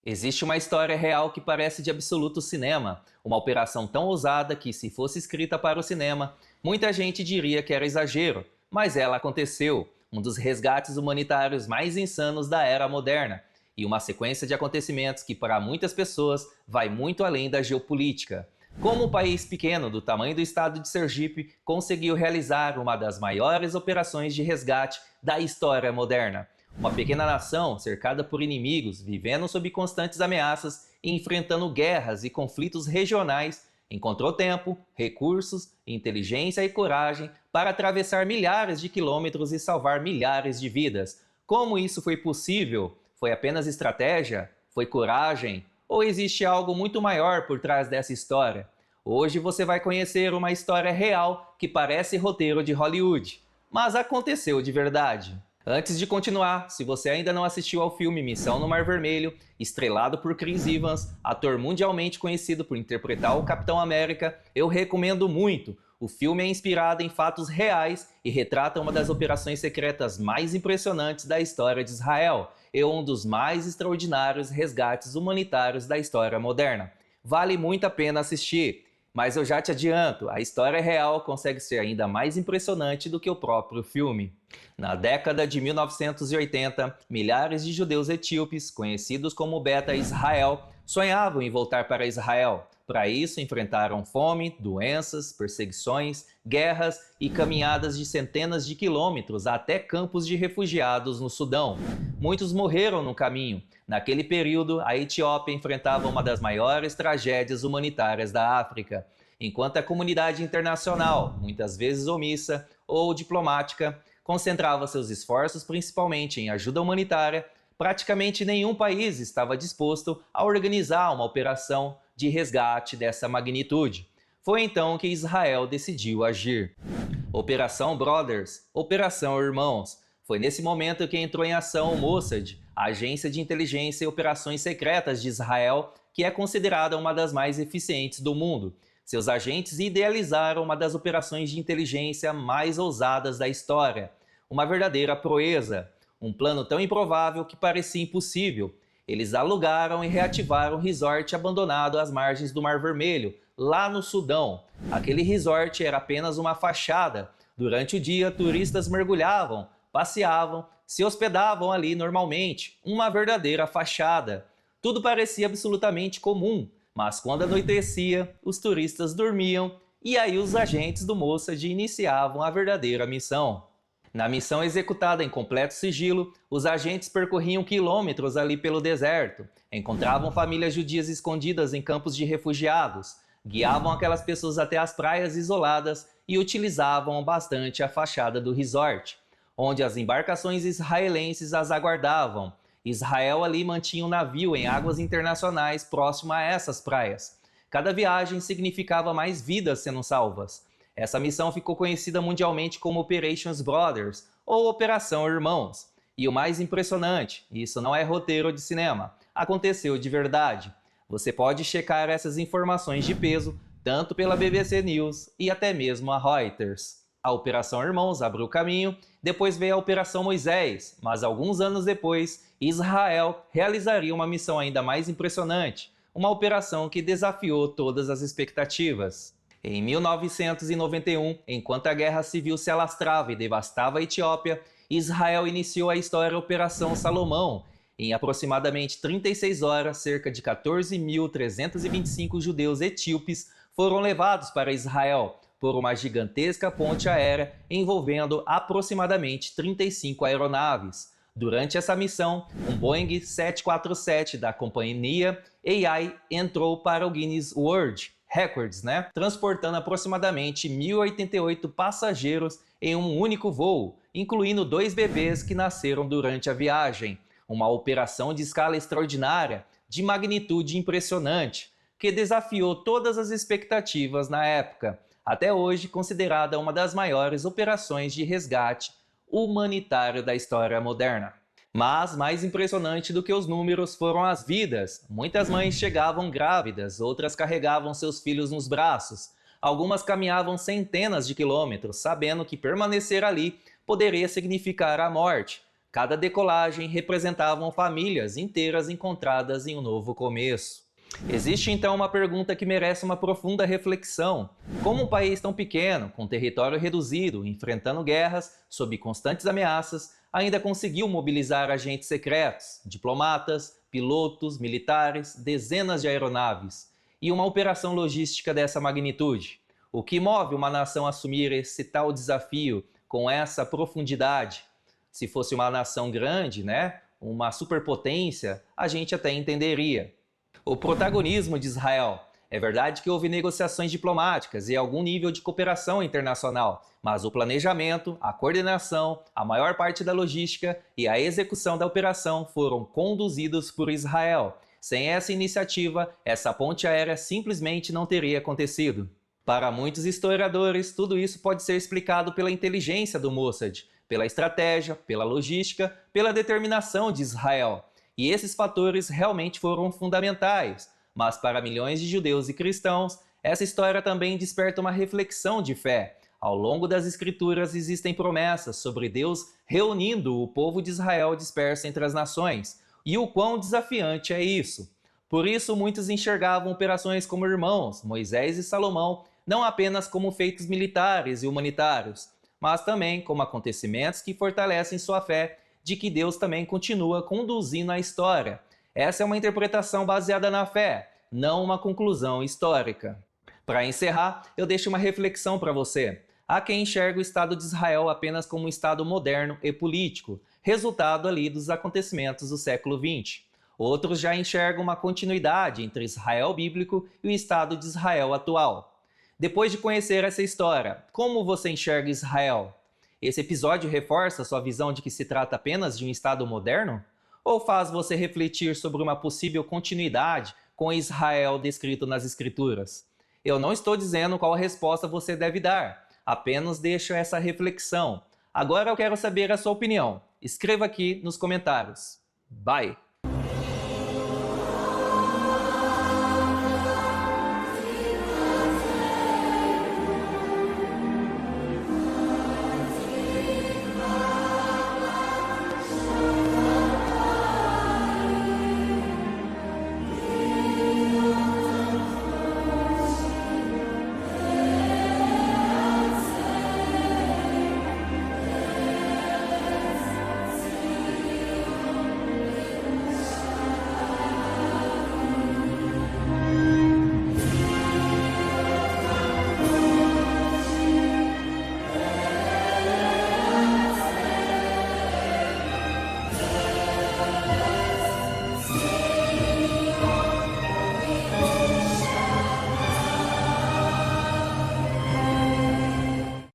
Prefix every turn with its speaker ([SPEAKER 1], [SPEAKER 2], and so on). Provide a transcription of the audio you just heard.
[SPEAKER 1] Existe uma história real que parece de absoluto cinema, uma operação tão ousada que, se fosse escrita para o cinema, muita gente diria que era exagero, mas ela aconteceu, um dos resgates humanitários mais insanos da era moderna, e uma sequência de acontecimentos que, para muitas pessoas, vai muito além da geopolítica. Como um país pequeno do tamanho do estado de Sergipe conseguiu realizar uma das maiores operações de resgate da história moderna? Uma pequena nação cercada por inimigos, vivendo sob constantes ameaças e enfrentando guerras e conflitos regionais, encontrou tempo, recursos, inteligência e coragem para atravessar milhares de quilômetros e salvar milhares de vidas. Como isso foi possível? Foi apenas estratégia? Foi coragem? Ou existe algo muito maior por trás dessa história? Hoje você vai conhecer uma história real que parece roteiro de Hollywood, mas aconteceu de verdade. Antes de continuar, se você ainda não assistiu ao filme Missão no Mar Vermelho, estrelado por Chris Evans, ator mundialmente conhecido por interpretar o Capitão América, eu recomendo muito. O filme é inspirado em fatos reais e retrata uma das operações secretas mais impressionantes da história de Israel e um dos mais extraordinários resgates humanitários da história moderna. Vale muito a pena assistir. Mas eu já te adianto, a história real consegue ser ainda mais impressionante do que o próprio filme. Na década de 1980, milhares de judeus etíopes, conhecidos como Beta Israel, sonhavam em voltar para Israel. Para isso, enfrentaram fome, doenças, perseguições, guerras e caminhadas de centenas de quilômetros até campos de refugiados no Sudão. Muitos morreram no caminho. Naquele período, a Etiópia enfrentava uma das maiores tragédias humanitárias da África, enquanto a comunidade internacional, muitas vezes omissa ou diplomática, concentrava seus esforços principalmente em ajuda humanitária. Praticamente nenhum país estava disposto a organizar uma operação de resgate dessa magnitude. Foi então que Israel decidiu agir. Operação Brothers, Operação Irmãos. Foi nesse momento que entrou em ação o Mossad, a agência de inteligência e operações secretas de Israel, que é considerada uma das mais eficientes do mundo. Seus agentes idealizaram uma das operações de inteligência mais ousadas da história, uma verdadeira proeza, um plano tão improvável que parecia impossível. Eles alugaram e reativaram um resort abandonado às margens do Mar Vermelho, lá no Sudão. Aquele resort era apenas uma fachada. Durante o dia, turistas mergulhavam, passeavam, se hospedavam ali normalmente, uma verdadeira fachada. Tudo parecia absolutamente comum, mas quando anoitecia, os turistas dormiam e aí os agentes do Mossad iniciavam a verdadeira missão. Na missão executada em completo sigilo, os agentes percorriam quilômetros ali pelo deserto, encontravam famílias judias escondidas em campos de refugiados, guiavam aquelas pessoas até as praias isoladas e utilizavam bastante a fachada do resort, onde as embarcações israelenses as aguardavam. Israel ali mantinha um navio em águas internacionais próximo a essas praias. Cada viagem significava mais vidas sendo salvas. Essa missão ficou conhecida mundialmente como Operations Brothers, ou Operação Irmãos. E o mais impressionante, isso não é roteiro de cinema, aconteceu de verdade. Você pode checar essas informações de peso, tanto pela BBC News e até mesmo a Reuters. A Operação Irmãos abriu caminho, depois veio a Operação Moisés, mas alguns anos depois, Israel realizaria uma missão ainda mais impressionante, uma operação que desafiou todas as expectativas. Em 1991, enquanto a guerra civil se alastrava e devastava a Etiópia, Israel iniciou a história Operação Salomão. Em aproximadamente 36 horas, cerca de 14.325 judeus etíopes foram levados para Israel por uma gigantesca ponte aérea envolvendo aproximadamente 35 aeronaves. Durante essa missão, um Boeing 747 da companhia AI entrou para o Guinness World Records, transportando aproximadamente 1.088 passageiros em um único voo, incluindo 2 bebês que nasceram durante a viagem. Uma operação de escala extraordinária, de magnitude impressionante, que desafiou todas as expectativas na época, até hoje considerada uma das maiores operações de resgate humanitário da história moderna. Mas mais impressionante do que os números foram as vidas. Muitas mães chegavam grávidas, outras carregavam seus filhos nos braços. Algumas caminhavam centenas de quilômetros, sabendo que permanecer ali poderia significar a morte. Cada decolagem representavam famílias inteiras encontradas em um novo começo. Existe então uma pergunta que merece uma profunda reflexão. Como um país tão pequeno, com território reduzido, enfrentando guerras, sob constantes ameaças, ainda conseguiu mobilizar agentes secretos, diplomatas, pilotos, militares, dezenas de aeronaves, e uma operação logística dessa magnitude? O que move uma nação a assumir esse tal desafio com essa profundidade? Se fosse uma nação grande, uma superpotência, a gente até entenderia. O protagonismo de Israel. É verdade que houve negociações diplomáticas e algum nível de cooperação internacional, mas o planejamento, a coordenação, a maior parte da logística e a execução da operação foram conduzidos por Israel. Sem essa iniciativa, essa ponte aérea simplesmente não teria acontecido. Para muitos historiadores, tudo isso pode ser explicado pela inteligência do Mossad, pela estratégia, pela logística, pela determinação de Israel. E esses fatores realmente foram fundamentais. Mas para milhões de judeus e cristãos, essa história também desperta uma reflexão de fé. Ao longo das Escrituras existem promessas sobre Deus reunindo o povo de Israel disperso entre as nações. E o quão desafiante é isso! Por isso, muitos enxergavam operações como irmãos, Moisés e Salomão, não apenas como feitos militares e humanitários, mas também como acontecimentos que fortalecem sua fé de que Deus também continua conduzindo a história. Essa é uma interpretação baseada na fé, não uma conclusão histórica. Para encerrar, eu deixo uma reflexão para você. Há quem enxerga o Estado de Israel apenas como um Estado moderno e político, resultado ali dos acontecimentos do século XX. Outros já enxergam uma continuidade entre Israel bíblico e o Estado de Israel atual. Depois de conhecer essa história, como você enxerga Israel? Esse episódio reforça sua visão de que se trata apenas de um Estado moderno? Ou faz você refletir sobre uma possível continuidade com Israel descrito nas Escrituras? Eu não estou dizendo qual resposta você deve dar, apenas deixo essa reflexão. Agora eu quero saber a sua opinião. Escreva aqui nos comentários. Bye!